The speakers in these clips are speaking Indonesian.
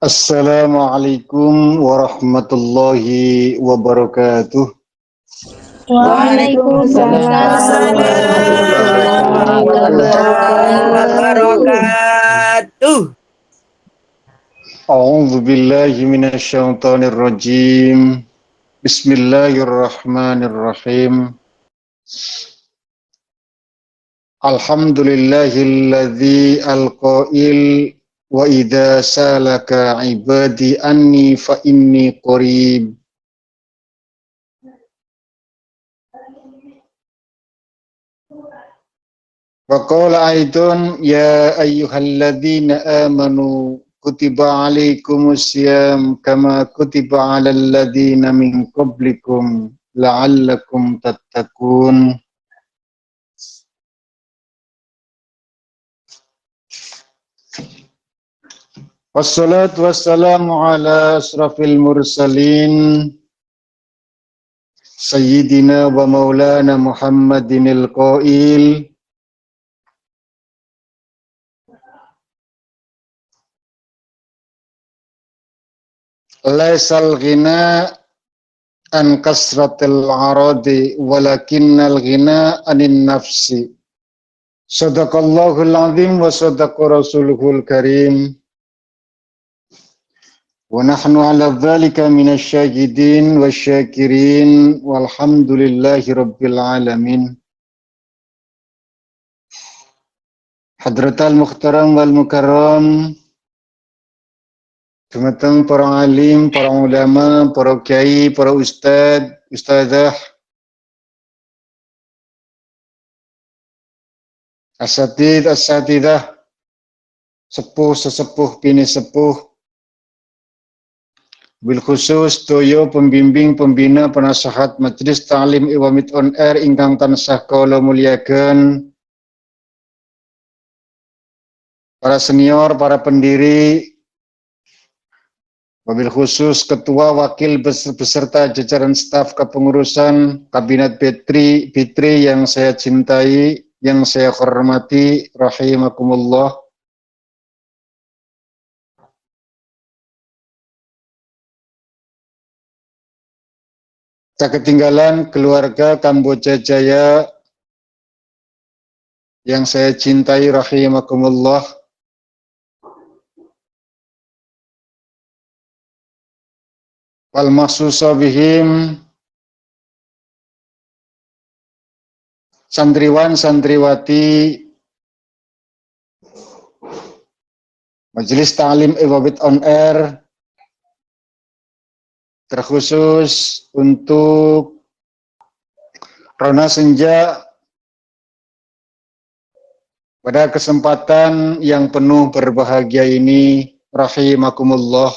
Assalamualaikum warahmatullahi wabarakatuh. Waalaikumsalam warahmatullahi wabarakatuh. wabarakatuh. A'udzu billahi minasyaitonir rajim. Bismillahirrahmanirrahim. Alhamdulillahilladzi alqail wa idza salaka ibadi anni fa inni qarib. Wa qala aidun ya ayyuhalladzina amanu kutiba alaikumusiyam kama kutiba alal ladzina min qablikum la'allakum tattaqun. Wassalatu wassalamu ala asrafil mursalin sayyidina wa maulana Muhammadinil qail laisal ghina an kasratil aradi walakinnal ghina anin nafsi. Sadaqallahul azim wa sadaqa rasuluhul karim. Wa nahnu ala dzalika minasyahidin wasyakirin walhamdulillahi rabbil alamin. Hadratal muhtaram wal mukarram, dumateng para alim, para ulama, para kiai, para ustad, ustadzah, asatid, asatidah, sepuh, sesepuh, bini sepuh, bil khusus toyo pembimbing, pembina, penasehat Majelis Ta'lim Iwamit On Air ingkang tansah kula muliaken, para senior, para pendiri, wabil khusus ketua, wakil beserta jajaran staf kepengurusan Kabinet Fitri yang saya cintai, yang saya hormati, rahimakumullah. Tak ketinggalan keluarga Kamboja Jaya yang saya cintai, rahimakumullah. Wal maksusa bihim, santriwan santriwati Majelis Ta'lim Iwamit On Air, terkhusus untuk Rona Senja pada kesempatan yang penuh berbahagia ini, rahimakumullah.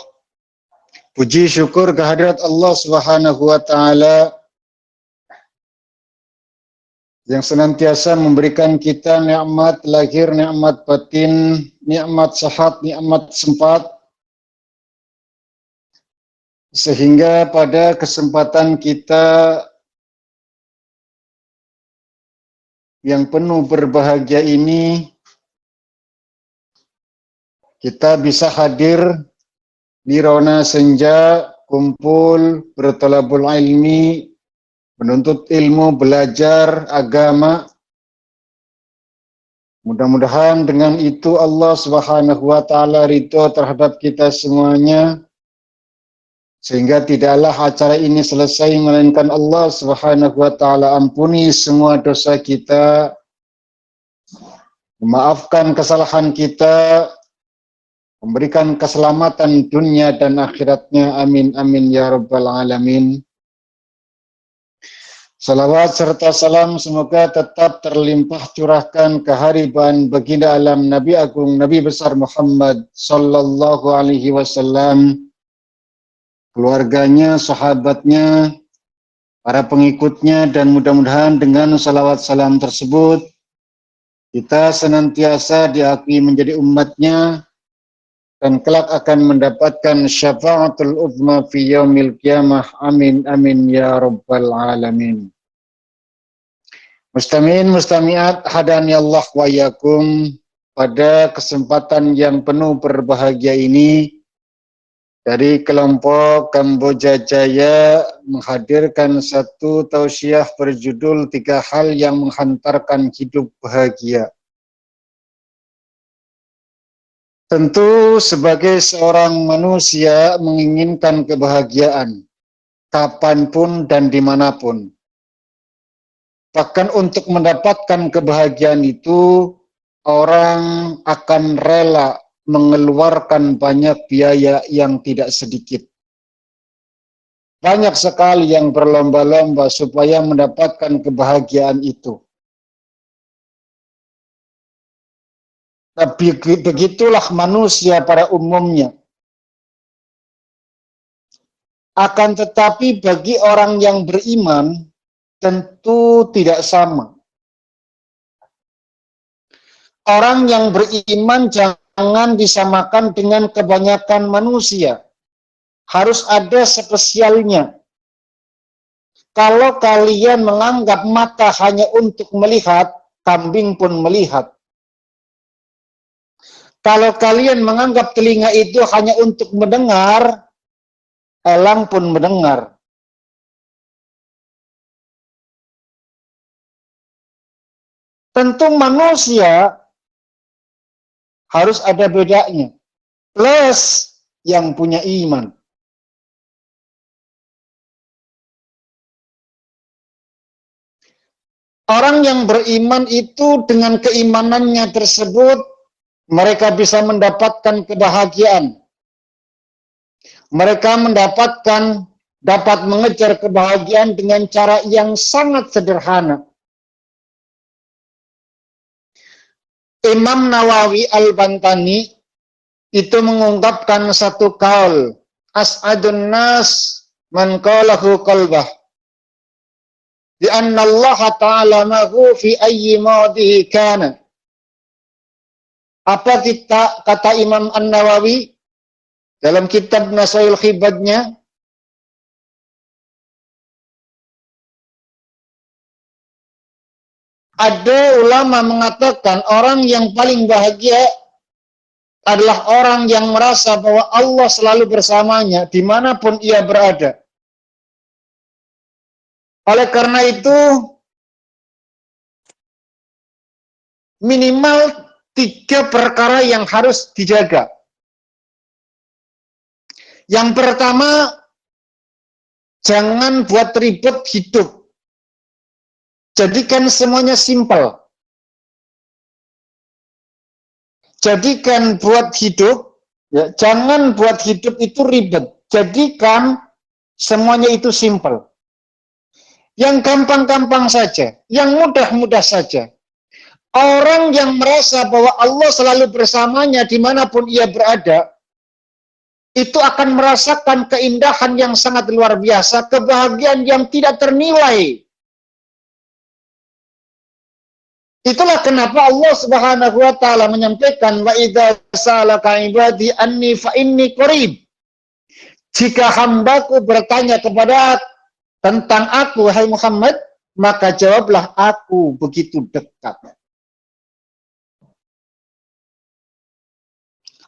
Puji syukur kehadirat Allah Subhanahu wa taala yang senantiasa memberikan kita nikmat lahir, nikmat batin, nikmat sehat, nikmat sempat, sehingga pada kesempatan kita yang penuh berbahagia ini kita bisa hadir di Rona Senja, kumpul bertolabul ilmi, menuntut ilmu, belajar agama. Mudah-mudahan dengan itu Allah Subhanahu wa taala ridho terhadap kita semuanya, sehingga tidaklah acara ini selesai melainkan Allah Subhanahu wa taala ampuni semua dosa kita, memaafkan kesalahan kita, memberikan keselamatan dunia dan akhiratnya. Amin amin ya rabbal alamin. Salawat serta salam semoga tetap terlimpah curahkan keharibaan baginda alam Nabi Agung Nabi besar Muhammad sallallahu alaihi wasallam, keluarganya, sahabatnya, para pengikutnya, dan mudah-mudahan dengan salawat salam tersebut kita senantiasa diakui menjadi umatnya dan kelak akan mendapatkan syafaatul uzma fi yaumil qiyamah. Amin amin ya rabbal alamin. Mustami'in mustami'at hadani Allah wa yakum, pada kesempatan yang penuh berbahagia ini dari kelompok Kamboja Jaya menghadirkan satu tausiah berjudul 3 hal yang menghantarkan hidup bahagia. Tentu sebagai seorang manusia menginginkan kebahagiaan kapanpun dan dimanapun. Bahkan untuk mendapatkan kebahagiaan itu, orang akan rela mengeluarkan banyak biaya yang tidak sedikit. Banyak sekali yang berlomba-lomba supaya mendapatkan kebahagiaan itu. Tapi begitulah manusia pada umumnya. Akan tetapi bagi orang yang beriman, tentu tidak sama. Orang yang beriman jangan disamakan dengan kebanyakan manusia. Harus ada spesialnya. Kalau kalian menganggap mata hanya untuk melihat, kambing pun melihat. Kalau kalian menganggap telinga itu hanya untuk mendengar, elang pun mendengar. Tentu manusia harus ada bedanya. Plus yang punya iman. Orang yang beriman itu dengan keimanannya tersebut, mereka bisa mendapatkan kebahagiaan. Mereka dapat mengejar kebahagiaan dengan cara yang sangat sederhana. Imam Nawawi Al-Bantani itu mengungkapkan satu kaul, as'adun nas man qalahu qalbah, di anna Allah ta'ala mahu fi ayyi mawdihi kana. Apa kata Imam An-Nawawi dalam kitab Nasail Khibadnya? Ada ulama mengatakan orang yang paling bahagia adalah orang yang merasa bahwa Allah selalu bersamanya dimanapun ia berada. Oleh karena itu, minimal 3 perkara yang harus dijaga. Yang pertama, jangan buat ribet hidup. Jadikan semuanya simpel. Jadikan buat hidup, ya, jangan buat hidup itu ribet. Jadikan semuanya itu simpel. Yang gampang-gampang saja, yang mudah-mudah saja. Orang yang merasa bahwa Allah selalu bersamanya dimanapun ia berada, itu akan merasakan keindahan yang sangat luar biasa, kebahagiaan yang tidak ternilai. Itulah kenapa Allah Subhanahu wa taala menyampaikan wa idza salaka ibadi anni fa inni qarib. Jika hambaku bertanya kepada tentang aku, wahai Muhammad, maka jawablah aku begitu dekat.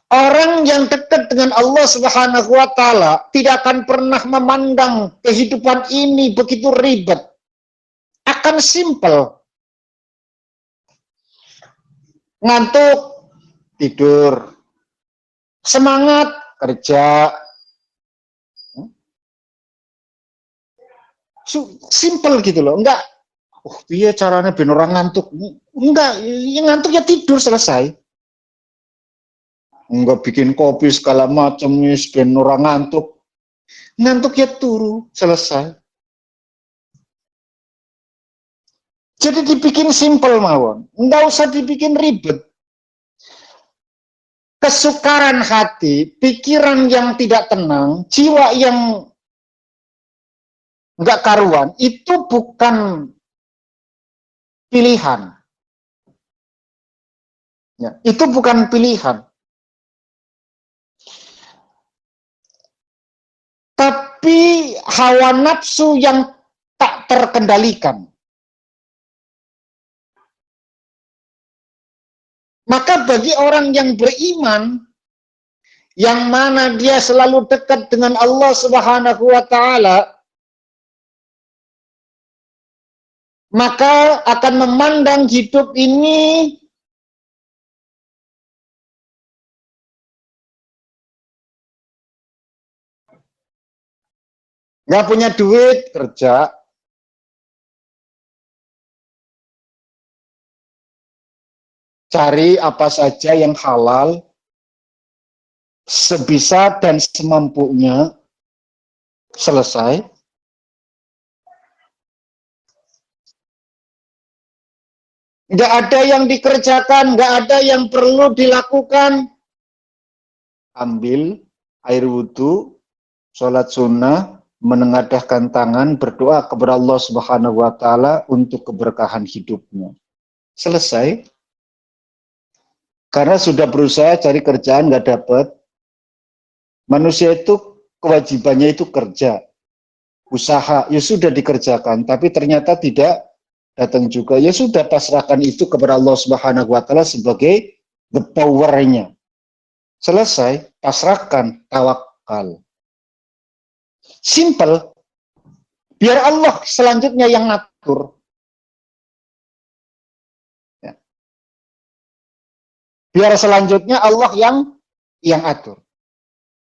Orang yang dekat dengan Allah Subhanahu wa taala tidak akan pernah memandang kehidupan ini begitu ribet. Akan simpel. Ngantuk, tidur. Semangat, kerja. Simple gitu loh. Enggak, iya caranya ben orang ngantuk. Enggak, yang ngantuk ya tidur, selesai. Enggak bikin kopi segala macam, ben orang ngantuk. Ngantuk ya turu, selesai. Jadi dibikin simple mawon, enggak usah dibikin ribet. Kesukaran hati, pikiran yang tidak tenang, jiwa yang enggak karuan, itu bukan pilihan. Ya, itu bukan pilihan. Tapi hawa nafsu yang tak terkendalikan. Maka bagi orang yang beriman, yang mana dia selalu dekat dengan Allah Subhanahu wa taala, maka akan memandang hidup ini nggak punya duit, kerja. Cari apa saja yang halal, sebisa dan semampunya, selesai. Nggak ada yang dikerjakan, nggak ada yang perlu dilakukan. Ambil air wudhu, sholat sunnah, menengadahkan tangan, berdoa kepada Allah Subhanahu wa taala untuk keberkahan hidupnya. Selesai. Karena sudah berusaha cari kerjaan nggak dapat. Manusia itu kewajibannya itu kerja, usaha, ya sudah dikerjakan, tapi ternyata tidak datang juga. Ya sudah, pasrahkan itu kepada Allah Subhanahu wa taala sebagai the power-nya. Selesai, pasrahkan, tawakal. Simple. Biar Allah selanjutnya yang ngatur. Ya. Biar selanjutnya Allah yang atur.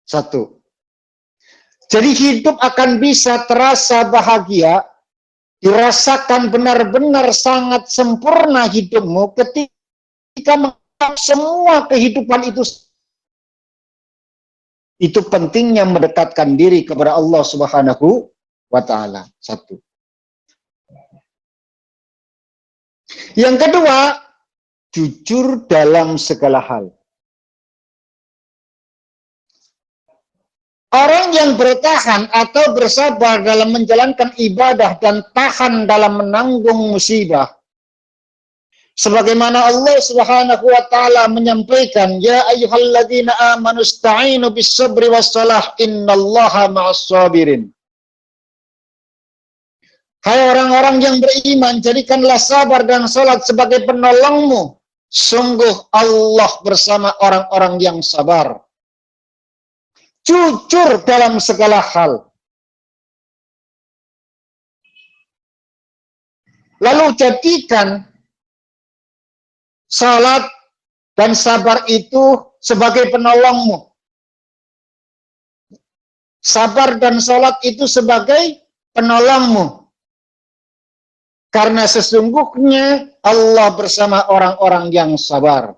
Satu. Jadi hidup akan bisa terasa bahagia, dirasakan benar-benar sangat sempurna hidupmu ketika menganggap semua kehidupan itu. Itu pentingnya mendekatkan diri kepada Allah Subhanahu wa taala. Satu. Yang kedua, jujur dalam segala hal. Orang yang bertahan atau bersabar dalam menjalankan ibadah dan tahan dalam menanggung musibah, sebagaimana Allah Subhanahu wa taala menyampaikan, ya ayyuhalladzina amanu ista'inu bis-sabri was-salah innallaha ma'as-sabirin. Hai orang-orang yang beriman, jadikanlah sabar dan salat sebagai penolongmu. Sungguh Allah bersama orang-orang yang sabar. Jujur dalam segala hal. Lalu jadikan salat dan sabar itu sebagai penolongmu. Sabar dan salat itu sebagai penolongmu. Karena sesungguhnya Allah bersama orang-orang yang sabar.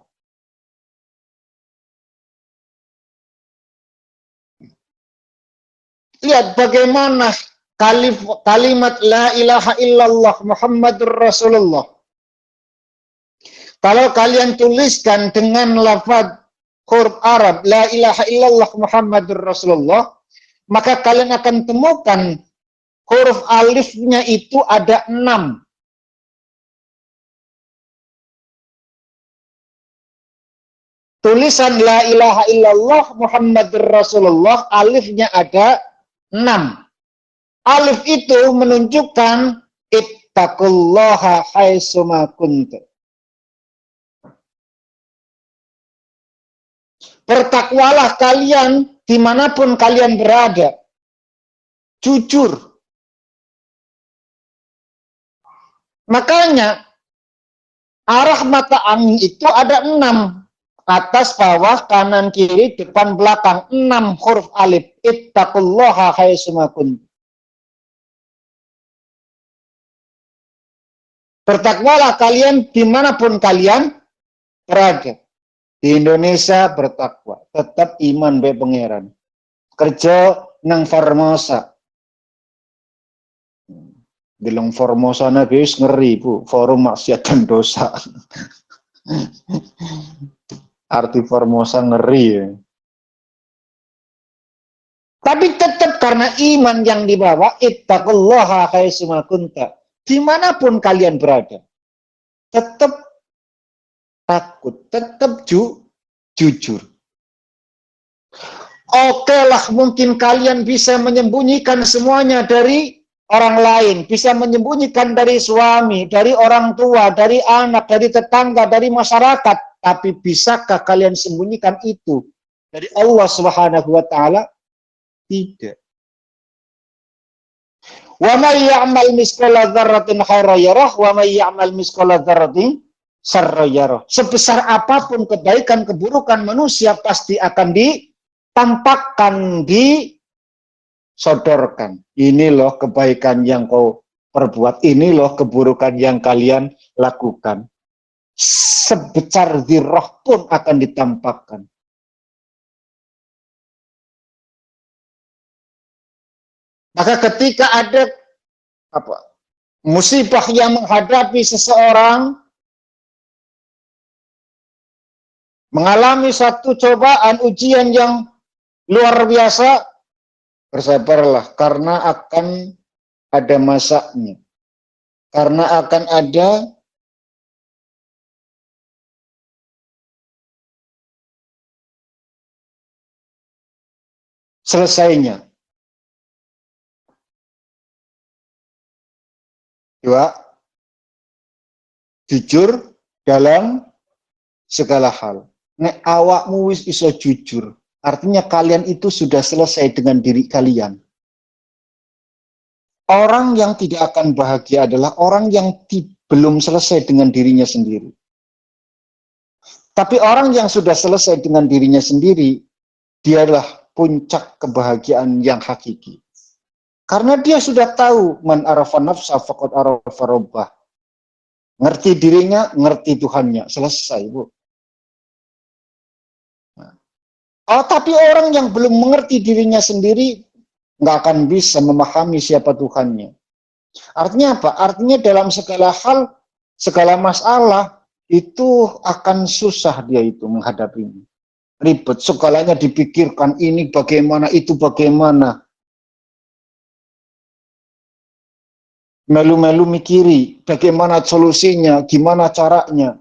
Lihat bagaimana kalimat la ilaha illallah Muhammadur Rasulullah. Kalau kalian tuliskan dengan lafaz huruf Arab la ilaha illallah Muhammadur Rasulullah, maka kalian akan temukan huruf alifnya itu ada 6. Tulisan la ilaha illallah Muhammadur Rasulullah, alifnya ada 6. Alif itu menunjukkan ittaqullaha haitsuma kuntum. Bertakwalah kalian dimanapun kalian berada. Jujur. Makanya arah mata angin itu ada 6. Atas, bawah, kanan, kiri, depan, belakang. 6 huruf alif. Ittaqullaha haitsuma kuntum. Bertakwalah kalian dimanapun kalian berada. Di Indonesia bertakwa, tetap iman be pangeran. Kerja nang Formosa. Bilang Formosa na guys, ngeri bu, forum maksiat dan dosa. Arti Formosa ngeri ya. Tapi tetap karena iman yang dibawa, ittaqullaha haitsuma kuntum. Dimanapun kalian berada, tetap takut, tetap jujur. Oke lah, mungkin kalian bisa menyembunyikan semuanya dari orang lain, bisa menyembunyikan dari suami, dari orang tua, dari anak, dari tetangga, dari masyarakat. Tapi bisakah kalian sembunyikan itu dari Allah Subhanahu wa taala? Tidak. Wa may ya'mal misqala dzarratin khairan yarah wa may ya'mal misqala dzarratin syarran yarah. Sebesar apapun kebaikan keburukan manusia pasti akan ditampakkan, disodorkan. Ini loh kebaikan yang kau perbuat, ini loh keburukan yang kalian lakukan. Sebesar dzirrah pun akan ditampakkan. Maka ketika ada musibah yang menghadapi seseorang, mengalami satu cobaan, ujian yang luar biasa, bersabarlah karena akan ada masanya. Karena akan ada selesainya. Dua, jujur dalam segala hal. Nek awakmu wis iso jujur, artinya kalian itu sudah selesai dengan diri kalian. Orang yang tidak akan bahagia adalah orang yang belum selesai dengan dirinya sendiri. Tapi orang yang sudah selesai dengan dirinya sendiri, dialah puncak kebahagiaan yang hakiki. Karena dia sudah tahu, man arafa nafsa faqad arafa rabbah. Ngerti dirinya, ngerti Tuhannya. Selesai, Bu. Oh, tapi orang yang belum mengerti dirinya sendiri, nggak akan bisa memahami siapa Tuhannya. Artinya apa? Artinya dalam segala hal, segala masalah, itu akan susah dia itu menghadapinya. Ribet, segalanya dipikirkan, ini bagaimana, itu bagaimana. Melu-melu mikiri bagaimana solusinya, gimana caranya.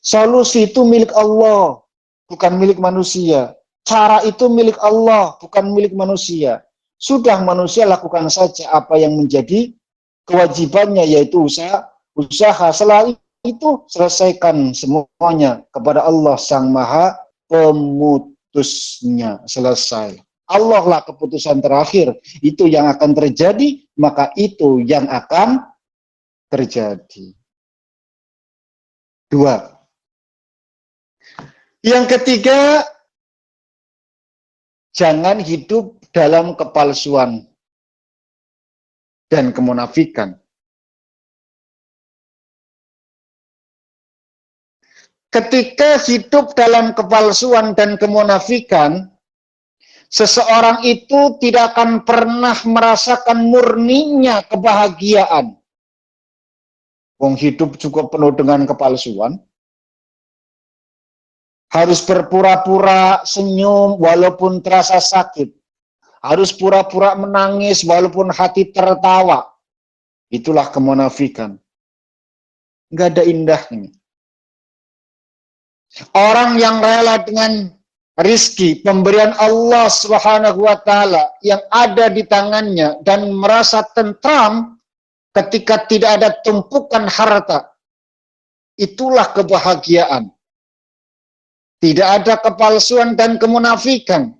Solusi itu milik Allah, bukan milik manusia. Cara itu milik Allah, bukan milik manusia. Sudah manusia lakukan saja apa yang menjadi kewajibannya, yaitu usaha. Setelah itu selesaikan semuanya kepada Allah Sang Maha Pemutusnya. Selesai. Allah lah keputusan terakhir. Itu yang akan terjadi, maka itu yang akan terjadi. Dua. Yang ketiga, jangan hidup dalam kepalsuan dan kemunafikan. Ketika hidup dalam kepalsuan dan kemunafikan, seseorang itu tidak akan pernah merasakan murninya kebahagiaan. Wong hidup juga penuh dengan kepalsuan. Harus berpura-pura senyum walaupun terasa sakit. Harus pura-pura menangis walaupun hati tertawa. Itulah kemunafikan. Enggak ada indahnya. Orang yang rela dengan rizki, pemberian Allah Subhanahu wa taala yang ada di tangannya dan merasa tentram ketika tidak ada tumpukan harta. Itulah kebahagiaan. Tidak ada kepalsuan dan kemunafikan.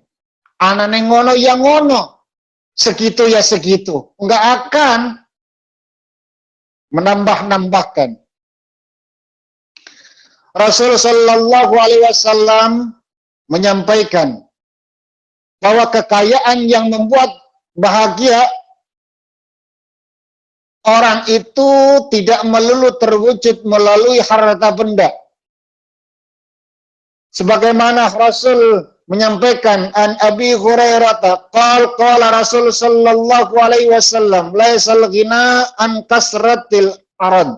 Anane ngono ya ngono. Segitu ya segitu. Enggak akan menambah-nambahkan. Rasul Shallallahu Alaihi Wasallam menyampaikan bahwa kekayaan yang membuat bahagia orang itu tidak melulu terwujud melalui harta benda. Sebagaimana Rasul menyampaikan an Abi Hurairah qala Rasul sallallahu alaihi wasallam laisal ghina an kasratil arad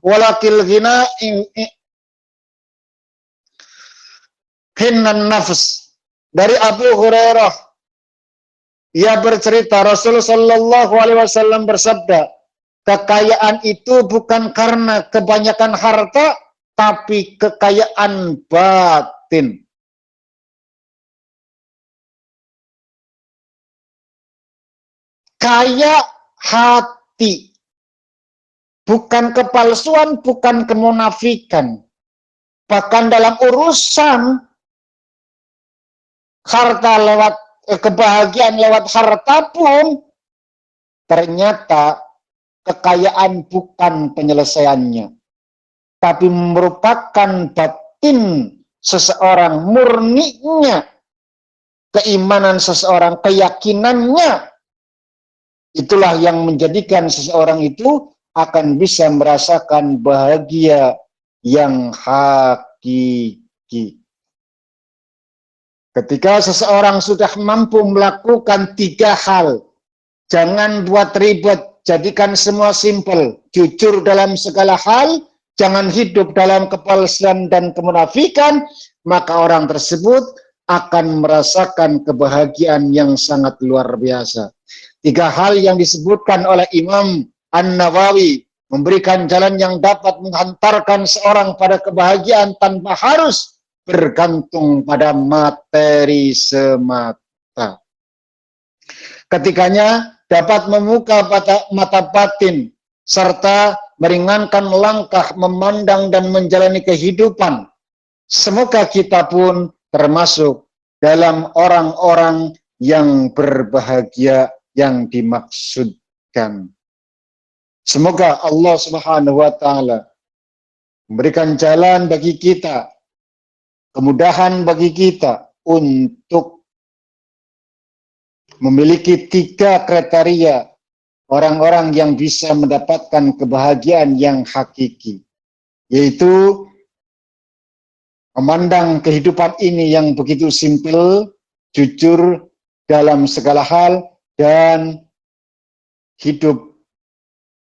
walakil ghina hinnan nafs. Dari Abu Hurairah, ia bercerita Rasul sallallahu alaihi wasallam bersabda, kekayaan itu bukan karena kebanyakan harta, tapi kekayaan batin. Kaya hati. Bukan kepalsuan, bukan kemunafikan. Bahkan dalam urusan harta lewat kebahagiaan lewat harta pun ternyata kekayaan bukan penyelesaiannya, tapi merupakan batin seseorang, murninya keimanan seseorang, keyakinannya. Itulah yang menjadikan seseorang itu akan bisa merasakan bahagia yang hakiki. Ketika seseorang sudah mampu melakukan 3 hal, jangan buat ribet, jadikan semua simpel. Jujur dalam segala hal, jangan hidup dalam kepalsuan dan kemunafikan, maka orang tersebut akan merasakan kebahagiaan yang sangat luar biasa. 3 hal yang disebutkan oleh Imam An-Nawawi memberikan jalan yang dapat menghantarkan seorang pada kebahagiaan tanpa harus bergantung pada materi semata. Ketiganya dapat membuka mata batin serta meringankan langkah memandang dan menjalani kehidupan. Semoga kita pun termasuk dalam orang-orang yang berbahagia yang dimaksudkan. Semoga Allah Subhanahu wa taala memberikan jalan bagi kita, kemudahan bagi kita untuk memiliki 3 kriteria orang-orang yang bisa mendapatkan kebahagiaan yang hakiki, yaitu memandang kehidupan ini yang begitu simpel, jujur dalam segala hal, dan hidup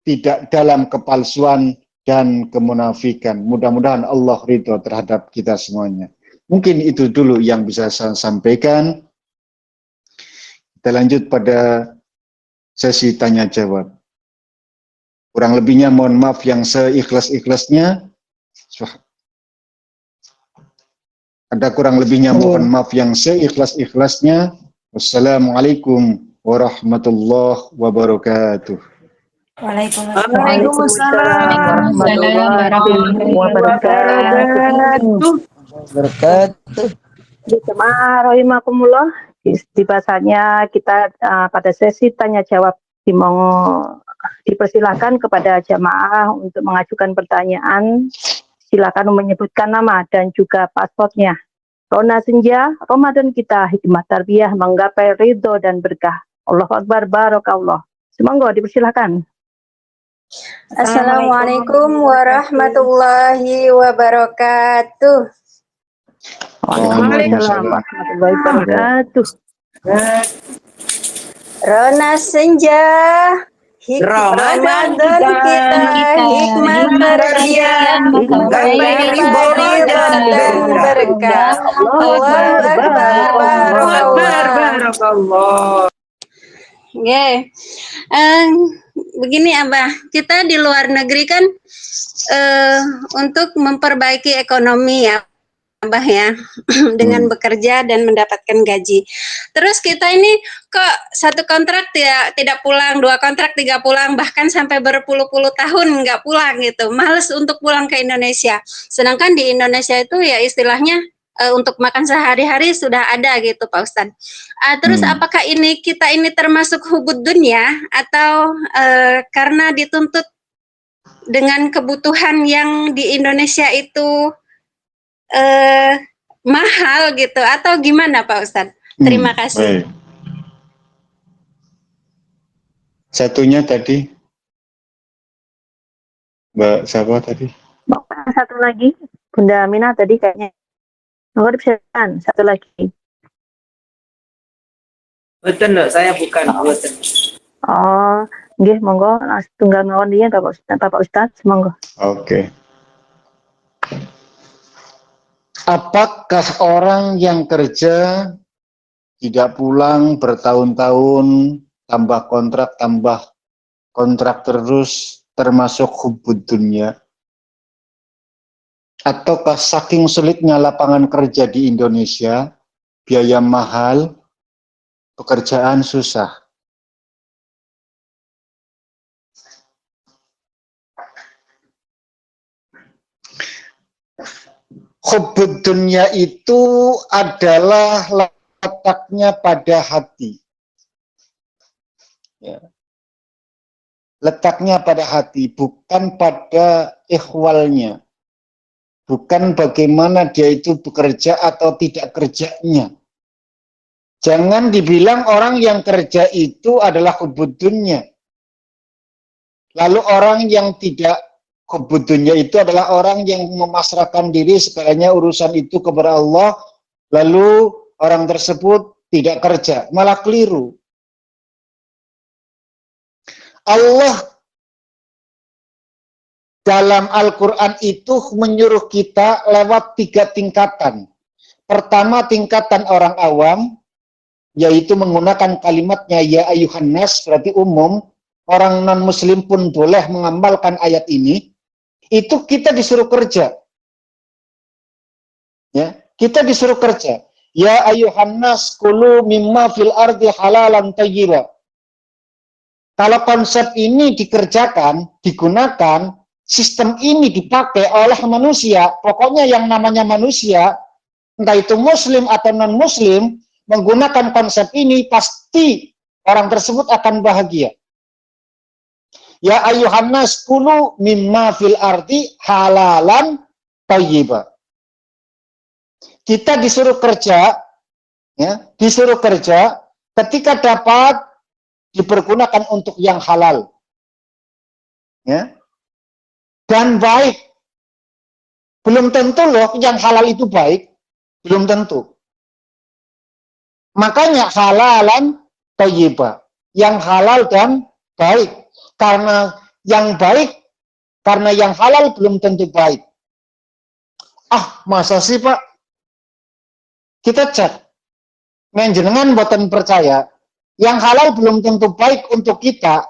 tidak dalam kepalsuan dan kemunafikan. Mudah-mudahan Allah ridho terhadap kita semuanya. Mungkin itu dulu yang bisa saya sampaikan. Kita lanjut pada sesi tanya jawab. Kurang lebihnya mohon maaf yang seikhlas-ikhlasnya. Ada kurang lebihnya mohon maaf yang seikhlas-ikhlasnya. Wassalamualaikum warahmatullahi wabarakatuh. Waalaikumsalam warahmatullahi wabarakatuh. Jemaah rahimakumullah, bahasanya kita pada sesi tanya jawab dipersilakan kepada jamaah untuk mengajukan pertanyaan. Silakan menyebutkan nama dan juga paspornya. Rona Senja, Ramadan kita hikmah tarbiyah menggapai ridho dan berkah. Allahu Akbar, barakallah. Semoga dipersilakan. Assalamualaikum warahmatullahi wabarakatuh. Waalaikumsalam warahmatullahi wabarakatuh. Rona Senja, Ramadan kita hikmah tarbiyah menggapai ridho dan berkah. Allahu Akbar, barakallah. Begini Abah, kita di luar negeri kan untuk memperbaiki ekonomi ya Abah ya, dengan bekerja dan mendapatkan gaji. Terus kita ini kok 1 kontrak tidak pulang, 2 kontrak 3 pulang, bahkan sampai berpuluh-puluh tahun nggak pulang gitu. Males untuk pulang ke Indonesia. Sedangkan di Indonesia itu ya istilahnya untuk makan sehari-hari sudah ada gitu Pak Ustadz. Terus apakah kita ini termasuk hubud dunia atau karena dituntut dengan kebutuhan yang di Indonesia itu mahal gitu atau gimana Pak Ustadz? Terima kasih. Baik. Satunya tadi Mbak siapa tadi? Satu lagi, Bunda Aminah tadi kayaknya. Monggo dipersilakan, satu lagi. Betul loh, saya bukan. Oh, nggih, monggo tunggal ngawon dia Bapak Ustadz, monggo. Oke. Apakah orang yang kerja tidak pulang bertahun-tahun, tambah kontrak terus, termasuk hubud dunia? Ataukah saking sulitnya lapangan kerja di Indonesia, biaya mahal, pekerjaan susah? Hubud dunia itu adalah letaknya pada hati. Ya. Letaknya pada hati, bukan pada ihwalnya. Bukan bagaimana dia itu bekerja atau tidak kerjanya. Jangan dibilang orang yang kerja itu adalah hubudunnya. Lalu orang yang tidak hubudunnya itu adalah orang yang memasrahkan diri segalanya urusan itu kepada Allah. Lalu orang tersebut tidak kerja, malah keliru. Allah dalam Al-Quran itu menyuruh kita lewat 3 tingkatan. Pertama, tingkatan orang awam, yaitu menggunakan kalimatnya ya ayuhan nas, berarti umum. Orang non-muslim pun boleh mengamalkan ayat ini. Itu kita disuruh kerja. Ya, kita disuruh kerja. Ya ayuhan nas kulu mimma fil ardi halalan thayyiba. Kalau konsep ini dikerjakan, digunakan, sistem ini dipakai oleh manusia, pokoknya yang namanya manusia, entah itu muslim atau non-muslim, menggunakan konsep ini, pasti orang tersebut akan bahagia. Ya ayuhan nas kulu mimma fil ardi halalan thayyiba. Kita disuruh kerja, ya, disuruh kerja ketika dapat dipergunakan untuk yang halal, ya, dan baik. Belum tentu loh yang halal itu baik, belum tentu. Makanya halalan thayyiba, yang halal dan baik. Karena yang baik, karena yang halal belum tentu baik. Ah, masa sih Pak? Kita cek. Menjenengan boten percaya, yang halal belum tentu baik untuk kita.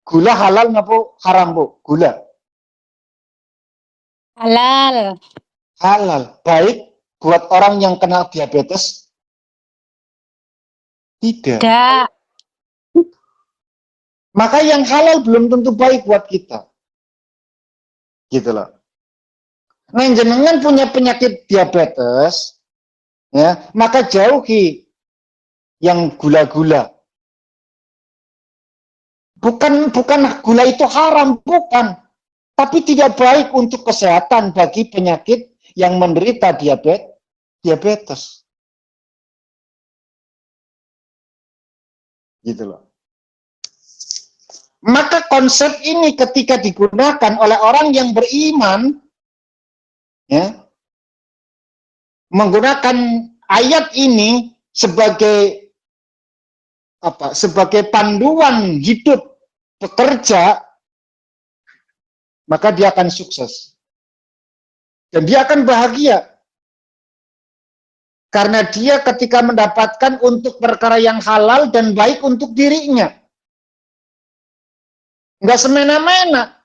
Gula halal napa haram, Bu? Gula. Halal. Halal. Baik buat orang yang kena diabetes? Tidak. Tidak. Maka yang halal belum tentu baik buat kita. Gitu loh. Nah, jenengan punya penyakit diabetes, ya, maka jauhi yang gula-gula. Bukan gula itu haram, bukan. Tapi tidak baik untuk kesehatan bagi penyakit yang menderita diabetes. Gitu loh. Maka konsep ini ketika digunakan oleh orang yang beriman, ya, menggunakan ayat ini sebagai apa? Sebagai panduan hidup bekerja, maka dia akan sukses. Dan dia akan bahagia. Karena dia ketika mendapatkan untuk perkara yang halal dan baik untuk dirinya. Enggak semena-mena.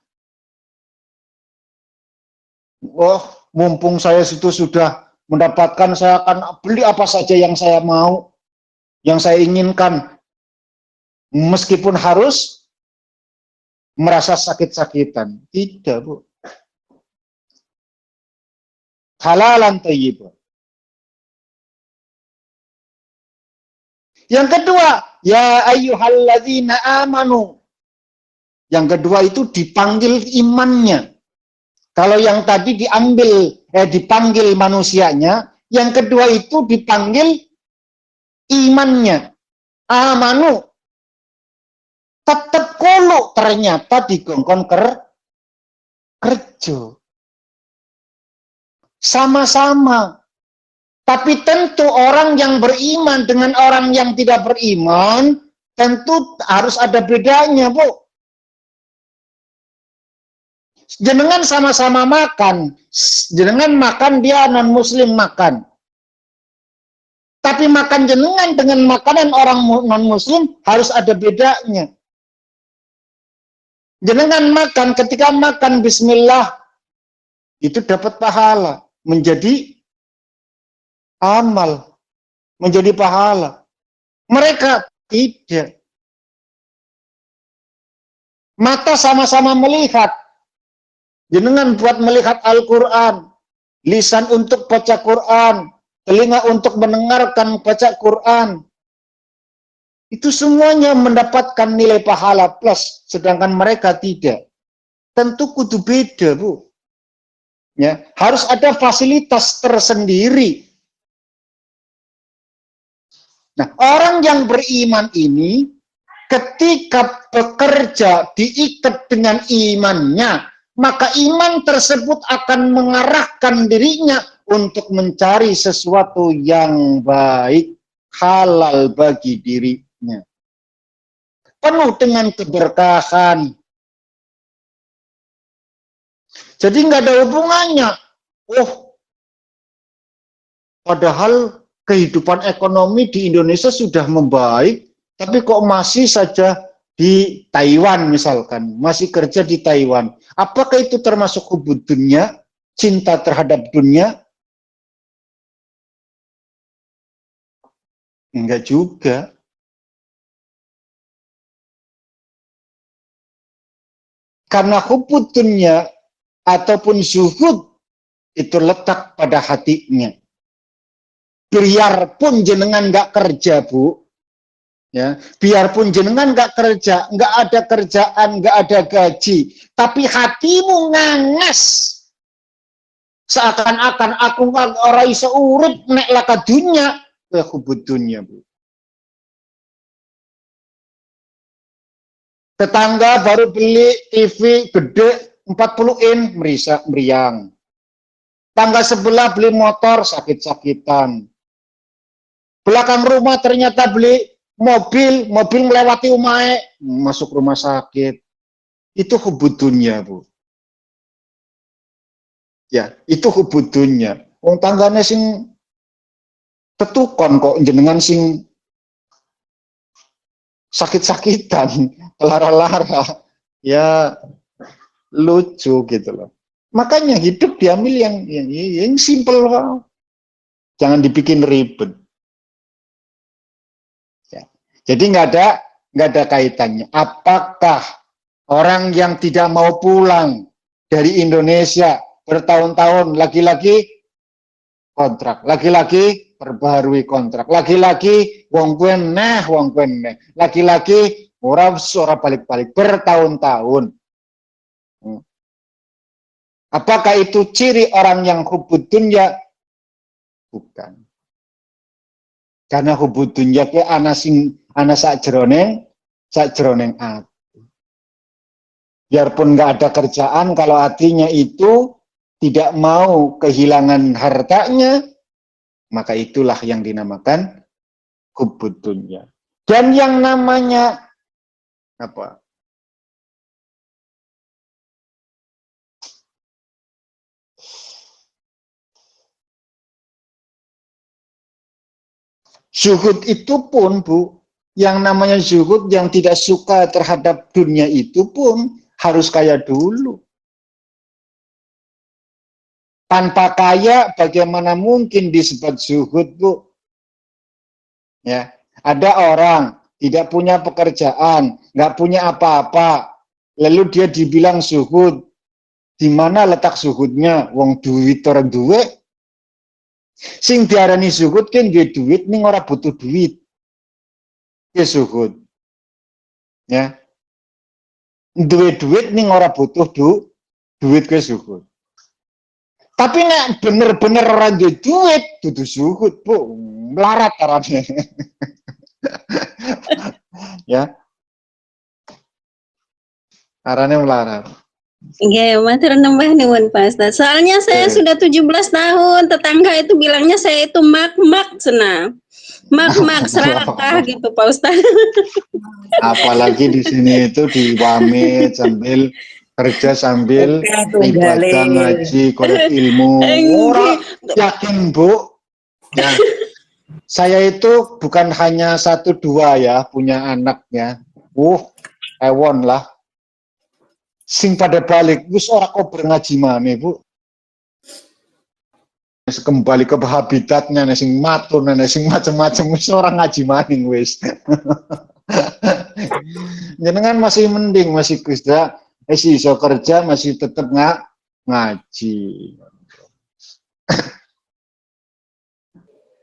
Oh, mumpung saya situ sudah mendapatkan, saya akan beli apa saja yang saya mau, yang saya inginkan. Meskipun harus merasa sakit-sakitan. Tidak, Bu. Halalan thayyibah. Yang kedua, ya ayyuhalladzina amanu. Yang kedua itu dipanggil imannya. Kalau yang tadi dipanggil manusianya, yang kedua itu dipanggil imannya. Amanu. Tetap kulu ternyata digongkon kerja. Sama-sama. Tapi tentu orang yang beriman dengan orang yang tidak beriman, tentu harus ada bedanya, Bu. Jenengan sama-sama makan. Jenengan makan, dia non-muslim makan. Tapi makan jenengan dengan makanan orang non-muslim harus ada bedanya. Jenengan makan, ketika makan bismillah, itu dapat pahala. Menjadi amal. Menjadi pahala. Mereka tidak. Mata sama-sama melihat. Jenengan buat melihat Al-Quran, lisan untuk baca Quran, telinga untuk mendengarkan baca Quran. Itu semuanya mendapatkan nilai pahala plus, sedangkan mereka tidak. Tentu kudu beda, Bu. Ya, harus ada fasilitas tersendiri. Nah, orang yang beriman ini ketika bekerja diikat dengan imannya, maka iman tersebut akan mengarahkan dirinya untuk mencari sesuatu yang baik, halal bagi dirinya. Penuh dengan keberkahan. Jadi nggak ada hubungannya. Oh, padahal kehidupan ekonomi di Indonesia sudah membaik, tapi kok masih saja di Taiwan misalkan, masih kerja di Taiwan. Apakah itu termasuk hubud dunia, cinta terhadap dunia? Enggak juga. Karena hubud dunia ataupun zuhud itu letak pada hatinya. Biarpun jenengan nggak kerja, Bu, ya, biarpun jenengan nggak kerja, nggak ada kerjaan, nggak ada gaji, tapi hatimu nganges, seakan-akan aku orang iso urip nek laka dunya, hubud dunia, Bu. Tetangga baru beli TV gede 40 in, meriang. Tangga sebelah beli motor, sakit-sakitan. Belakang rumah ternyata beli mobil melewati umae, masuk rumah sakit. Itu hubud dunia, Bu. Ya, itu hubud dunia. Wong tanggane sing tetukon kok jenengan sing sakit-sakitan, lara-lara. Ya lucu gitu loh. Makanya hidup diambil yang simple, jangan dibikin ribet. Ya. Jadi nggak ada kaitannya. Apakah orang yang tidak mau pulang dari Indonesia bertahun-tahun, lagi-lagi kontrak, lagi-lagi perbaharui kontrak, lagi-lagi wong kuen neh, lagi-lagi ora balik-balik bertahun-tahun. Apakah itu ciri orang yang hubud dunya? Bukan. Karena hubud dunya ke ana sakjroning ati. Biarpun nggak ada kerjaan, kalau hatinya itu tidak mau kehilangan hartanya, maka itulah yang dinamakan hubud dunya. Dan yang namanya apa? Zuhud itu pun, Bu, yang namanya zuhud yang tidak suka terhadap dunia itu pun harus kaya dulu. Tanpa kaya bagaimana mungkin disebut zuhud, Bu? Ya, ada orang tidak punya pekerjaan, nggak punya apa-apa, lalu dia dibilang zuhud. Di mana letak zuhudnya? Wong duit orang duwe. Sing diarani zuhud kan duwe duit ning ora butuh duit. Ya zuhud. Ya. Duwe duit ning ora butuh duit ke zuhud. Tapi nek bener-bener ora duwe duit dudu zuhud, Bu. Melarat carane. Ya. Carane melarat. Iya, matur nambah nuwun Pak Ustaz. Soalnya saya sudah 17 tahun, tetangga itu bilangnya saya itu mak-mak cenah. Mak-mak serakah gitu Pak Ustaz. Apalagi di sini itu diwamit sambil kerja sambil ibadah ngaji korek ilmu. Orang yakin, Bu. Ya. Saya itu bukan hanya 1 2 ya punya anaknya. Ewon lah. Sing pada balik, wis ora kok ngaji maneh, Bu. Kembali ke habitatnya, sing matur, sing macam-macam, wis ora ngaji maning wis. Jenengan masih mending, masih Gusda, iso kerja, masih tetap ngaji.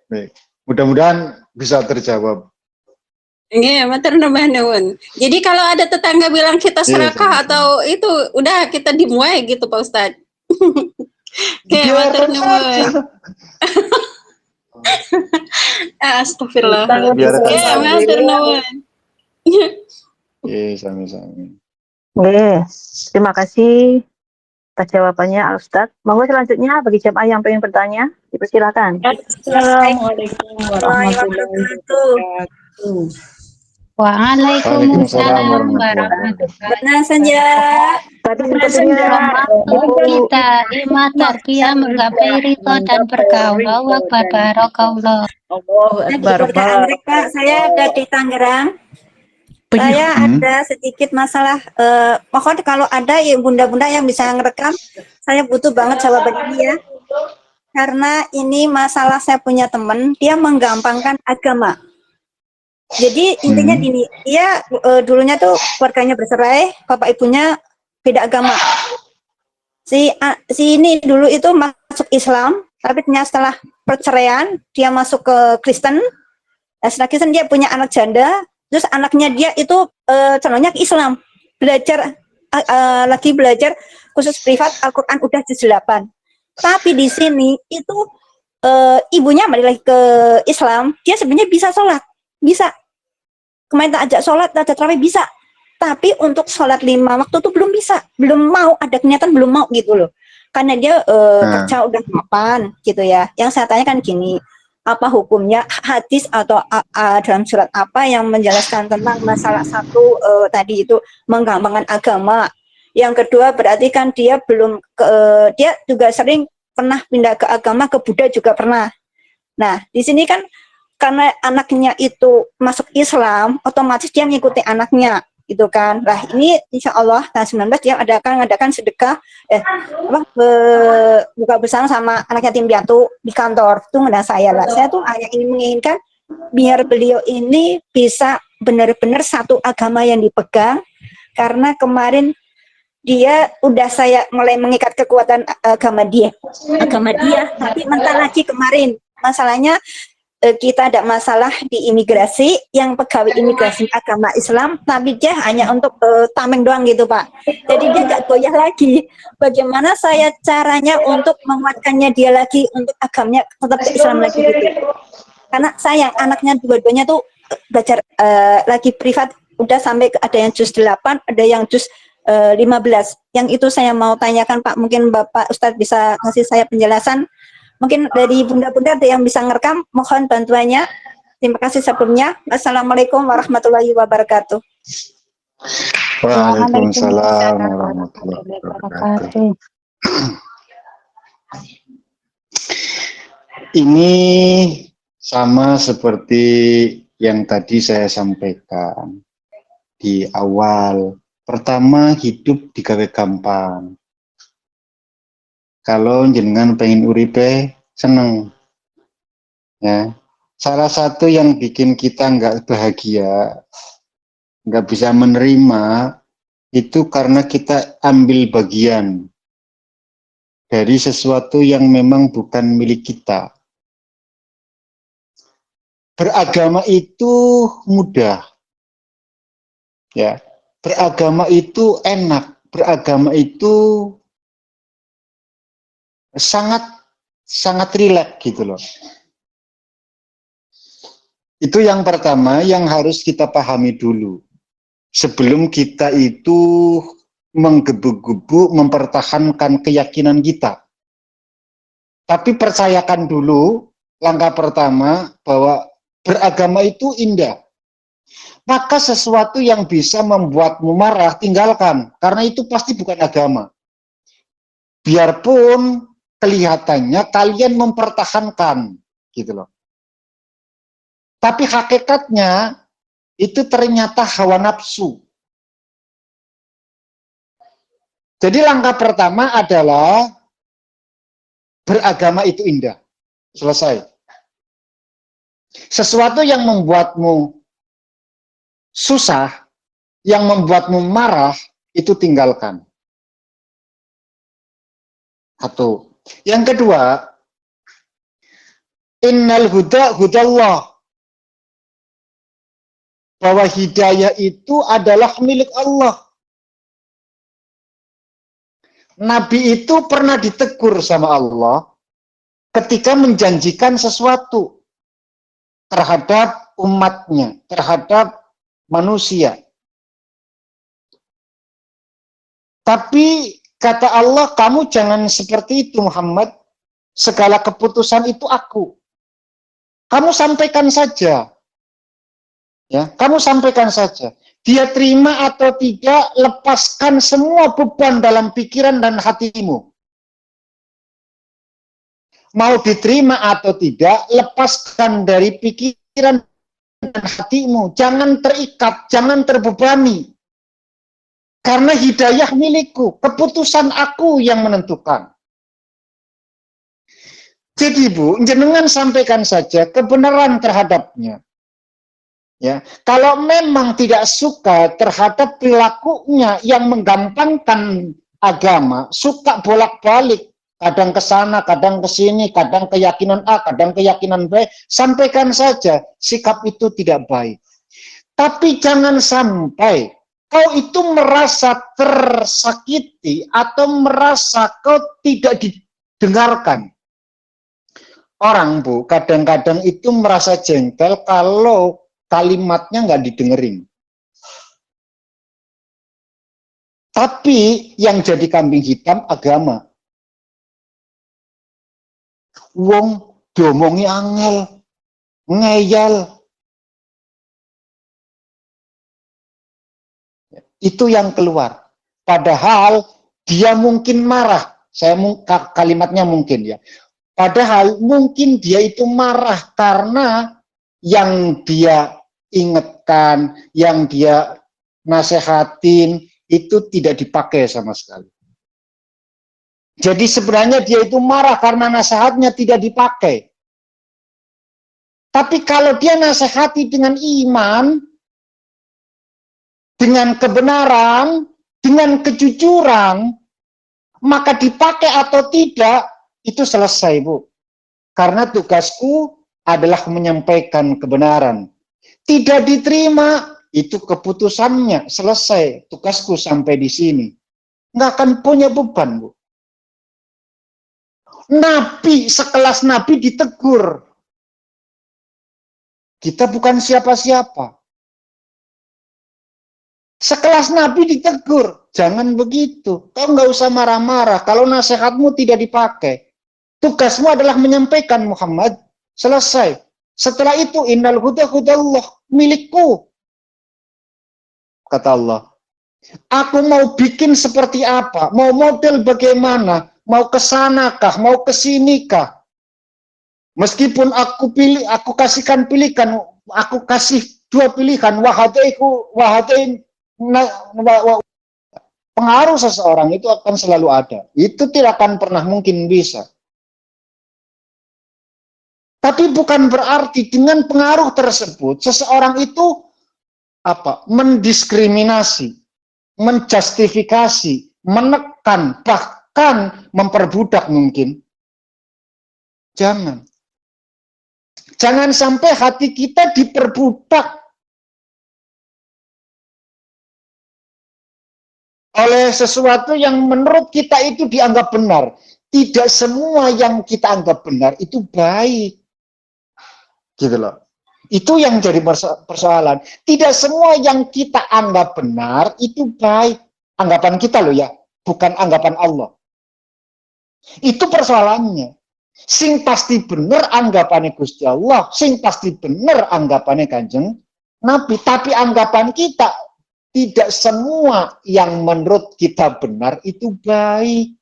Baik. Mudah-mudahan bisa terjawab. Iya, matur nuwun nuwun. Jadi kalau ada tetangga bilang kita Iya, serakah sama-sama. atau itu udah kita dimuai gitu Pak Ustadz. Oke, matur Biarkan nuwun. saja. Astagfirullah. Biarkan Oke, saja. matur nuwun. Iya, sami-sami. Oke, terima kasih atas jawabannya Al Ustadz. Monggo selanjutnya bagi jemaah yang pengen bertanya, dipersilakan. Assalamualaikum warahmatullahi wabarakatuh. Waalaikumsalam Waalaikumsalam warahmatullahi wabarakatuh. Benar saja. Tadi sepertinya warahmatullahi kita lima tarbiyah menggapai ridho dan berkaula wa barakallah. Allahu Saya di Akbar. keluarga Anggrek, Pak. Saya ada di Tangerang. Saya ada sedikit masalah. Mohon kalau ada ya bunda-bunda yang bisa ngerekam, saya butuh banget jawaban ini ya. Karena ini masalah saya punya teman, dia menggampangkan agama. Jadi intinya gini, dia dulunya tuh keluarganya bercerai, bapak ibunya beda agama. Si ini dulu itu masuk Islam, tapi ternyata setelah perceraian dia masuk ke Kristen. Nah, setelah Kristen dia punya anak janda, terus anaknya dia itu calonnya ke Islam, belajar lagi belajar khusus privat Al-Quran udah juz 8. Tapi di sini itu ibunya balik lagi ke Islam, dia sebenarnya bisa sholat, bisa. Kemarin tak ajak sholat, tak ajak tarawih bisa. Tapi untuk sholat 5 waktu tuh belum bisa, belum mau, ada kenyataan belum mau gitu loh. Karena dia kerja udah mapan gitu ya. Yang saya tanya kan gini, apa hukumnya hadis atau dalam surat apa yang menjelaskan tentang masalah satu tadi itu menggampangkan agama. Yang kedua berarti kan dia belum dia juga sering pernah pindah ke agama, ke Buddha juga pernah. Nah di sini kan karena anaknya itu masuk Islam, otomatis dia mengikuti anaknya gitu kan. Nah ini insya Allah tanggal 19 dia ngadakan sedekah buka bersama sama anak yatim piatu di kantor. Itu ngundang saya lah. Saya tuh hanya ingin menginginkan biar beliau ini bisa benar-benar satu agama yang dipegang, karena kemarin dia udah saya mulai mengikat kekuatan agama dia, tapi mentah lagi kemarin masalahnya. Kita ada masalah di imigrasi, yang pegawai imigrasi agama Islam, tapi dia hanya untuk tameng doang gitu Pak. Jadi dia gak goyah lagi. Bagaimana saya caranya untuk menguatkannya dia lagi untuk agamanya tetap ke Islam lagi gitu. Karena sayang anaknya dua-duanya tuh belajar lagi privat, udah sampai ada yang juz 8, ada yang juz 15. Yang itu saya mau tanyakan Pak, mungkin Bapak Ustadz bisa kasih saya penjelasan. Mungkin dari bunda-bunda ada yang bisa ngerekam, mohon bantuannya. Terima kasih sebelumnya. Assalamualaikum warahmatullahi wabarakatuh. Waalaikumsalam warahmatullahi wabarakatuh. Ini sama seperti yang tadi saya sampaikan di awal. Pertama, hidup digawe gampang. Kalau jenengan pengen uripe seneng, ya. Salah satu yang bikin kita nggak bahagia, nggak bisa menerima, itu karena kita ambil bagian dari sesuatu yang memang bukan milik kita. Beragama itu mudah, ya. Beragama itu enak, beragama itu sangat rileks gitu loh. Itu yang pertama yang harus kita pahami dulu. Sebelum kita itu menggebu-gebu mempertahankan keyakinan kita. Tapi percayakan dulu langkah pertama bahwa beragama itu indah. Maka sesuatu yang bisa membuatmu marah tinggalkan, karena itu pasti bukan agama. Biarpun kelihatannya kalian mempertahankan gitu loh. Tapi hakikatnya itu ternyata hawa nafsu. Jadi langkah pertama adalah beragama itu indah. Selesai. Sesuatu yang membuatmu susah, yang membuatmu marah, itu tinggalkan. Satu. Yang kedua, Innal huda hudallah. Bahwa hidayah itu adalah milik Allah. Nabi itu pernah ditegur sama Allah ketika menjanjikan sesuatu terhadap umatnya, terhadap manusia. Tapi kata Allah, kamu jangan seperti itu Muhammad, segala keputusan itu aku. Kamu sampaikan saja. Ya, kamu sampaikan saja. Dia terima atau tidak, lepaskan semua beban dalam pikiran dan hatimu. Mau diterima atau tidak, lepaskan dari pikiran dan hatimu. Jangan terikat, jangan terbebani. Karena hidayah milikku, keputusan aku yang menentukan. Jadi Bu, jenengan sampaikan saja kebenaran terhadapnya. Ya, kalau memang tidak suka terhadap perilakunya yang menggampangkan agama, suka bolak-balik, kadang ke sana, kadang ke sini, kadang keyakinan A, kadang keyakinan B, sampaikan saja sikap itu tidak baik. Tapi jangan sampai kau itu merasa tersakiti atau merasa kau tidak didengarkan. Orang Bu, kadang-kadang itu merasa jengkel kalau kalimatnya nggak didengerin. Tapi yang jadi kambing hitam agama. Wong diomongi angel, ngeyel. Itu yang keluar. Padahal dia mungkin marah. Kalimatnya mungkin ya. Padahal mungkin dia itu marah karena yang dia ingatkan, yang dia nasehatin, itu tidak dipakai sama sekali. Jadi sebenarnya dia itu marah karena nasihatnya tidak dipakai. Tapi kalau dia nasihati dengan iman, dengan kebenaran, dengan kejujuran, maka dipakai atau tidak, itu selesai Bu. Karena tugasku adalah menyampaikan kebenaran. Tidak diterima, itu keputusannya, selesai. Tugasku sampai di sini. Nggak akan punya beban, Bu. Nabi, sekelas Nabi ditegur. Kita bukan siapa-siapa. Sekelas Nabi ditegur. Jangan begitu. Kau nggak usah marah-marah kalau nasihatmu tidak dipakai. Tugasmu adalah menyampaikan Muhammad. Selesai. Setelah itu innal huda hudallah, milikku. Kata Allah. Aku mau bikin seperti apa? Mau model bagaimana? Mau ke sanakah? Mau ke sinikah? Meskipun aku kasihkan pilihan, aku kasih dua pilihan, pengaruh seseorang itu akan selalu ada. Itu tidak akan pernah mungkin bisa. Tapi bukan berarti dengan pengaruh tersebut seseorang itu mendiskriminasi, menjustifikasi, menekan, bahkan memperbudak mungkin. Jangan. Jangan sampai hati kita diperbudak oleh sesuatu yang menurut kita itu dianggap benar. Tidak semua yang kita anggap benar itu baik. Gitu loh. Itu yang jadi persoalan. Tidak semua yang kita anggap benar itu baik. Anggapan kita loh ya, bukan anggapan Allah. Itu persoalannya. Sing pasti bener anggapannya Gusti Allah, sing pasti bener anggapannya Kanjeng Nabi. Tapi anggapan kita, tidak semua yang menurut kita benar itu baik.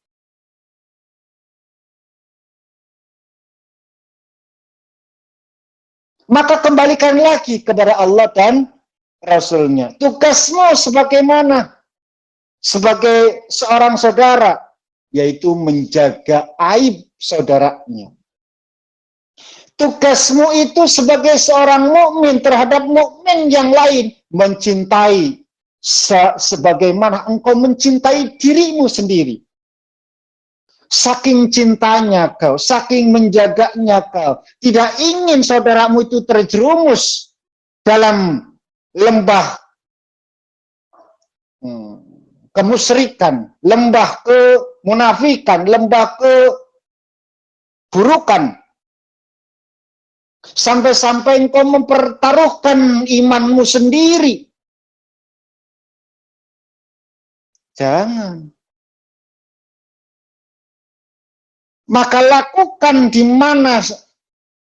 Maka kembalikan lagi kepada Allah dan Rasulnya. Tugasmu sebagaimana? Sebagai seorang saudara, yaitu menjaga aib saudaranya. Tugasmu itu sebagai seorang mukmin terhadap mukmin yang lain, mencintai sebagaimana engkau mencintai dirimu sendiri. Saking cintanya kau, saking menjaganya kau, tidak ingin saudaramu itu terjerumus dalam lembah kemusyrikan, lembah kemunafikan, lembah keburukan. Sampai-sampai engkau mempertaruhkan imanmu sendiri. Jangan. Maka lakukan di mana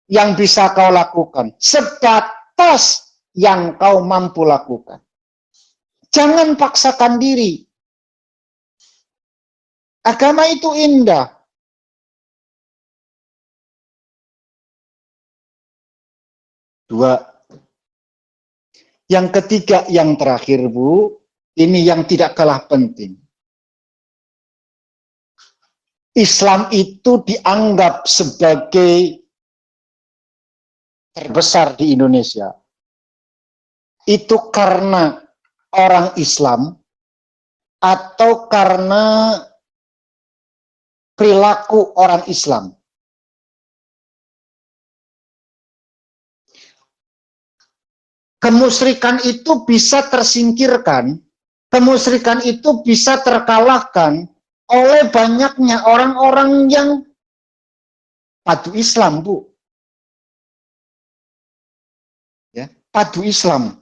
yang bisa kau lakukan, sebatas yang kau mampu lakukan. Jangan paksakan diri. Agama itu indah. Dua. Yang ketiga, yang terakhir, Bu, ini yang tidak kalah penting. Islam itu dianggap sebagai terbesar di Indonesia. Itu karena orang Islam atau karena perilaku orang Islam. Kemusyrikan itu bisa tersingkirkan, kemusyrikan itu bisa terkalahkan oleh banyaknya orang-orang yang padu Islam, Bu. Ya, padu Islam.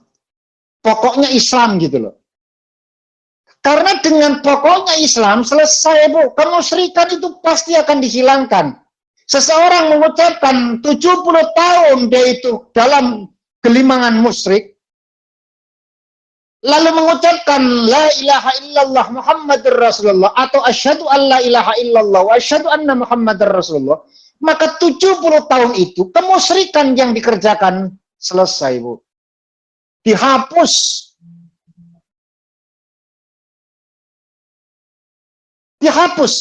Pokoknya Islam gitu loh. Karena dengan pokoknya Islam selesai, Bu. Kemusyrikan itu pasti akan dihilangkan. Seseorang mengucapkan 70 tahun dia itu dalam gelimangan musyrik, lalu mengucapkan la ilaha illallah Muhammadur Rasulullah atau asyhadu an la ilaha illallah wa asyhadu anna Muhammadar Rasulullah, maka 70 tahun itu kemusyrikan yang dikerjakan selesai, Bu. Dihapus. Dihapus.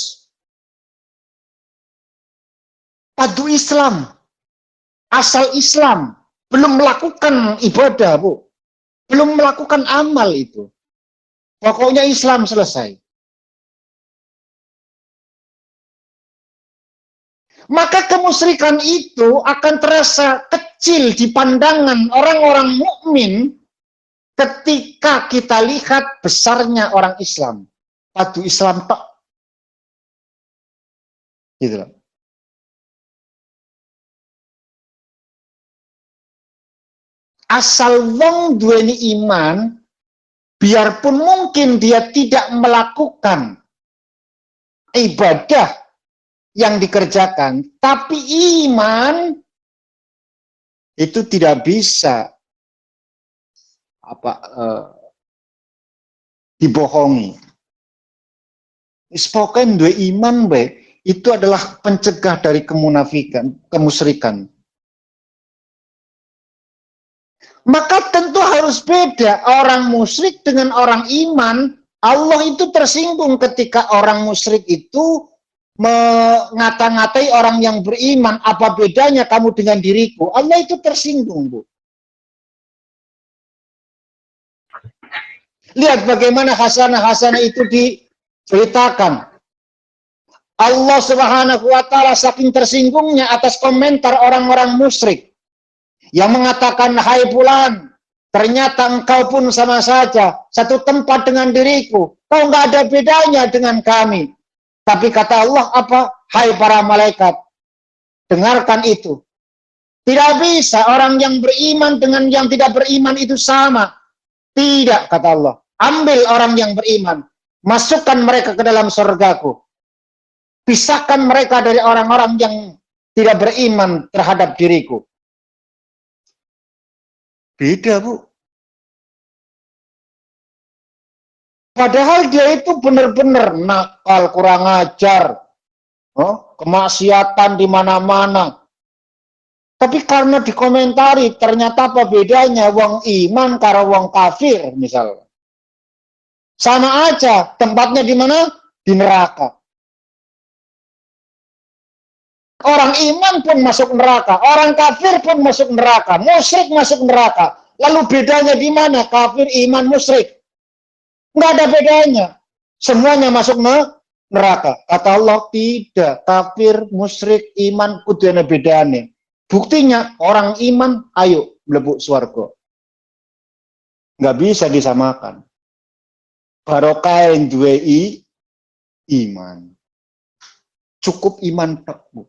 Padu Islam. Asal Islam. Belum melakukan ibadah, Bu. Belum melakukan amal itu. Pokoknya Islam selesai. Maka kemusyrikan itu akan terasa kecil di pandangan orang-orang mukmin ketika kita lihat besarnya orang Islam. Padu Islam tok. Gitu loh. Asal wong duweni iman, biarpun mungkin dia tidak melakukan ibadah yang dikerjakan, tapi iman itu tidak bisa dibohongi. Spoken dua iman itu adalah pencegah dari kemunafikan, kemusyrikan. Maka tentu harus beda orang musyrik dengan orang iman. Allah itu tersinggung ketika orang musyrik itu mengata-ngatai orang yang beriman. Apa bedanya kamu dengan diriku? Allah itu tersinggung, Bu. Lihat bagaimana hasanah-hasanah itu diceritakan. Allah Subhanahu wa Ta'ala saking tersinggungnya atas komentar orang-orang musyrik yang mengatakan, hai fulan, ternyata engkau pun sama saja, satu tempat dengan diriku, kau nggak ada bedanya dengan kami. Tapi kata Allah apa? Hai para malaikat, dengarkan itu. Tidak bisa orang yang beriman dengan yang tidak beriman itu sama. Tidak, kata Allah. Ambil orang yang beriman, masukkan mereka ke dalam surgaku. Pisahkan mereka dari orang-orang yang tidak beriman terhadap diriku. Beda, Bu. Padahal dia itu benar-benar nakal, kurang ajar, kemaksiatan di mana-mana. Tapi karena dikomentari, ternyata apa bedanya wong iman karo wong kafir, misalnya. Sama aja, tempatnya di mana? Di neraka. Orang iman pun masuk neraka, orang kafir pun masuk neraka, musyrik masuk neraka. Lalu bedanya di mana? Kafir, iman, musyrik. Nggak ada bedanya. Semuanya masuk neraka. Kata Allah tidak, kafir, musyrik, iman kudu ana bedane. Buktinya orang iman ayo mlebu swarga. Nggak bisa disamakan. Barokah yang duwe iman. Cukup iman tok, Bu.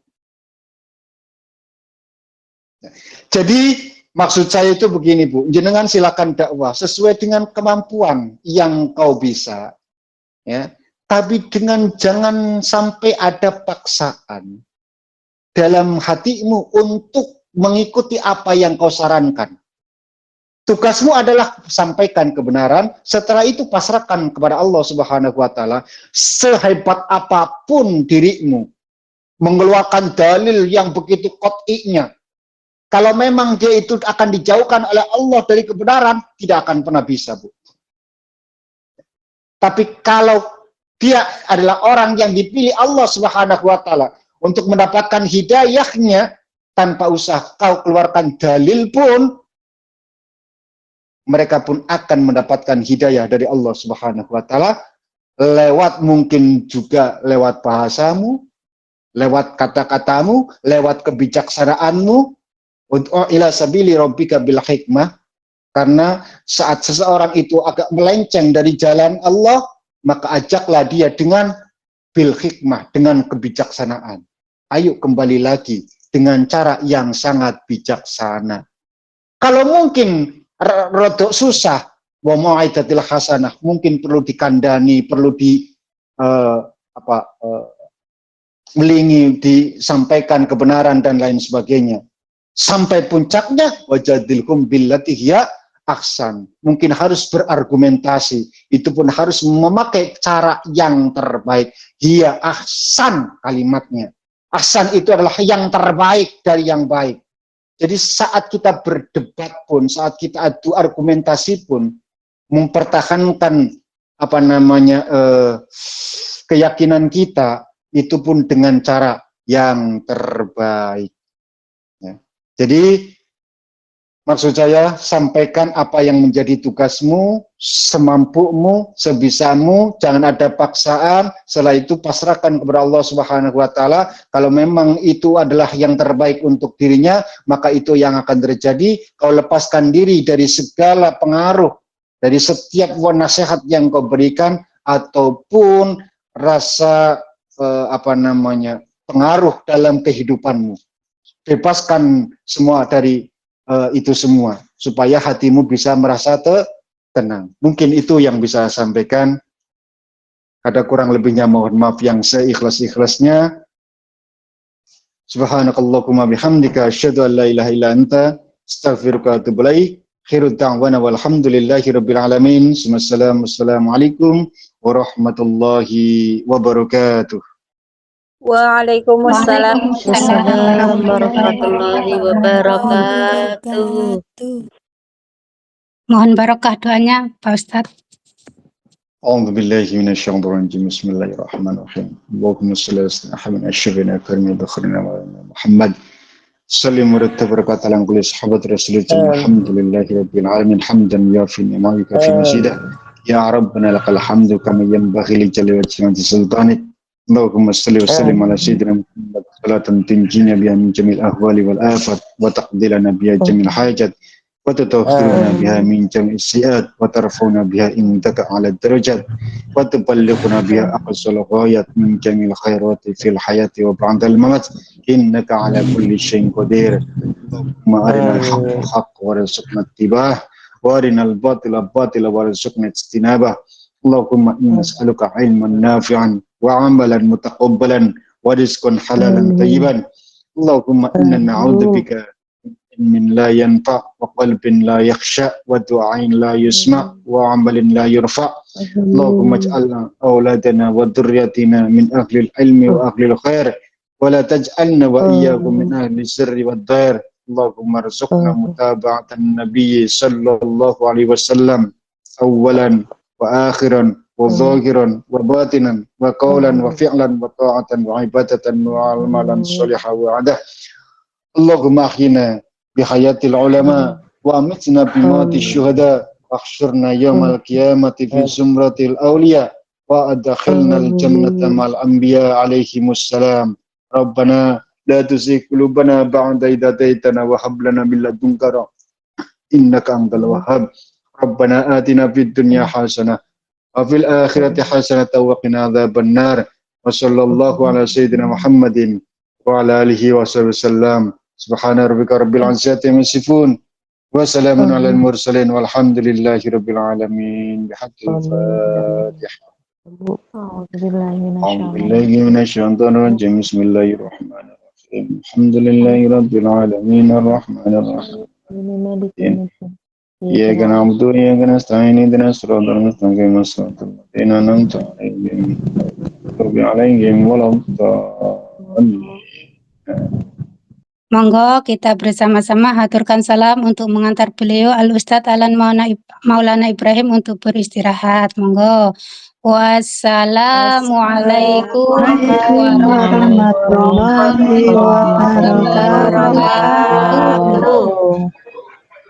Jadi maksud saya itu begini, Bu. Jenengan silakan dakwah sesuai dengan kemampuan yang kau bisa, ya. Tapi jangan sampai ada paksaan dalam hatimu untuk mengikuti apa yang kau sarankan. Tugasmu adalah sampaikan kebenaran, setelah itu pasrahkan kepada Allah Subhanahu wa taala. Sehebat apapun dirimu mengeluarkan dalil yang begitu qat'inya, kalau memang dia itu akan dijauhkan oleh Allah dari kebenaran, tidak akan pernah bisa, Bu. Tapi kalau dia adalah orang yang dipilih Allah Subhanahu wa taala untuk mendapatkan hidayahnya, tanpa usah kau keluarkan dalil pun, mereka pun akan mendapatkan hidayah dari Allah Subhanahu wa taala lewat, mungkin juga lewat bahasamu, lewat kata-katamu, lewat kebijaksanaanmu. Ud'u ila sabili rabbika bil hikmah. Karena saat seseorang itu agak melenceng dari jalan Allah, maka ajaklah dia dengan bil hikmah, dengan kebijaksanaan. Ayo kembali lagi dengan cara yang sangat bijaksana. Kalau mungkin rodok susah, wa mau'izatil hasanah, mungkin perlu dikandani, perlu melingi, disampaikan kebenaran dan lain sebagainya. Sampai puncaknya wajadilhum billati hiya ahsan. Mungkin harus berargumentasi, itu pun harus memakai cara yang terbaik. Hiya ahsan kalimatnya. Ahsan itu adalah yang terbaik dari yang baik. Jadi saat kita berdebat pun, saat kita adu argumentasi pun, mempertahankan keyakinan kita, itu pun dengan cara yang terbaik. Ya. Jadi maksud saya, sampaikan apa yang menjadi tugasmu, semampumu, sebisamu, jangan ada paksaan. Setelah itu pasrahkan kepada Allah Subhanahu wa taala. Kalau memang itu adalah yang terbaik untuk dirinya, maka itu yang akan terjadi. Kau lepaskan diri dari segala pengaruh, dari setiap nasihat yang kau berikan, ataupun rasa pengaruh dalam kehidupanmu. Bebaskan semua dari itu semua, supaya hatimu bisa merasa tenang. Mungkin itu yang bisa saya sampaikan. Ada kurang lebihnya mohon maaf yang seikhlas-ikhlasnya. Subhanakallahumma bihamdika asyhadu an la ilaha illa anta astaghfiruka wa atubu ilaik. Khairu da'wana walhamdulillahi rabbil alamin. Assalamualaikum warahmatullahi wabarakatuh. Waalaikumsalam. Waalaikumsalam warahmatullahi wabarakatuh. Mohon barokah doanya, Pak Ustadz. A'udzu billahi minasyaitonir rajim. Bismillahirrahmanirrahim. Allahumma shalli ala sayyidina Muhammadin karimi dakhrina Muhammad. Sallim murattab barakat ala kulli sahabat Rasulullah. Alhamdulillahi rabbil alamin hamdan yafi ni'maka fi masidah. Ya Rabbana lakal hamdu kama yanbaghi li jalali wajhika sultanik. Allahumma salli wa sallim ala sayyidina Muhammad salatan tunjina biha min jamil ahwali wal afat wa taqdilana biha jamil hajat wa tutahhiruna biha min jamil si'at wa tarfuna biha indaka ala darajat wa tuballighuna biha aqsal ghayat min jamil khairati fil hayati wa ba'dal mamat innaka ala kulli syai'in qadir. Allahumma arinal haqqa haqqa warzuqna ittiba'ah wa arinal batila batila warzuqna ijtinabah. Allahumma inna nas'aluka ilman nafi'an wa amalan mutaqabbalan wa rizqan halalan tayyiban. Allahumma inna na'udzubika min la yanfa' wa qalbin la yakhsha wa du'ain la yusma' wa amalin la yurfa'. Allahumma ij'alna awladana wa dhurriyyatina min ahli al-ilmi wa ahli al-khair wa la taj'alna wa iyyahum min ahli sirri wad dair. Allahumma arzuqna mutaba'atan nabiyyi sallallahu alaihi wasallam awwalan wa akhiran wa zahiran wa batinan wa qawlan wa fi'lan wa ta'atan wa ibadatan wa amalan sholihan wa adah. Allahumma ahyina bihayatil ulama wa amitna bimati syuhada wa ahsyurna yawmal qiyamati fi zumratil awliya وأدخلنا الجنة مع الأنبياء عليهم السلام. ربنا لا تزغ قلوبنا بعد إذ هديتنا وهب لنا من لدنك رحمة إنك أنت الوهاب. ربنا آتنا في الدنيا حسنة وفي الآخرة حسنة وقنا عذاب النار. وصلى الله على سيدنا محمد وعلى آله وصحبه وسلم. سبحان ربك رب العزة عما يصفون وسلام على المرسلين والحمد لله رب العالمين. بحق الفاتحة. أعوذ بالله من الشيطان الرجيم. بسم الله الرحمن الرحيم. الحمد لله رب العالمين الرحمن الرحيم. إياك نعبد وإياك نستعين اهدنا الصراط المستقيم صراط الذين أنعمت عليهم غير عليهم ولا الضالين. Monggo kita bersama-sama haturkan salam untuk mengantar beliau Al-Ustadz Alan Maulana Ibrahim untuk beristirahat. Monggo. Wassalamualaikum warahmatullahi wabarakatuh.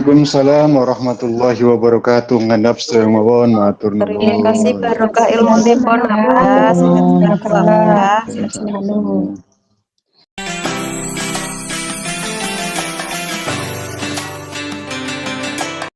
Waalaikumsalam warahmatullahi wabarakatuh. Nganap sedaya mawon matur nuwun. Terima kasih barokah ilmu dipun. Barakallah. Sukses selalu.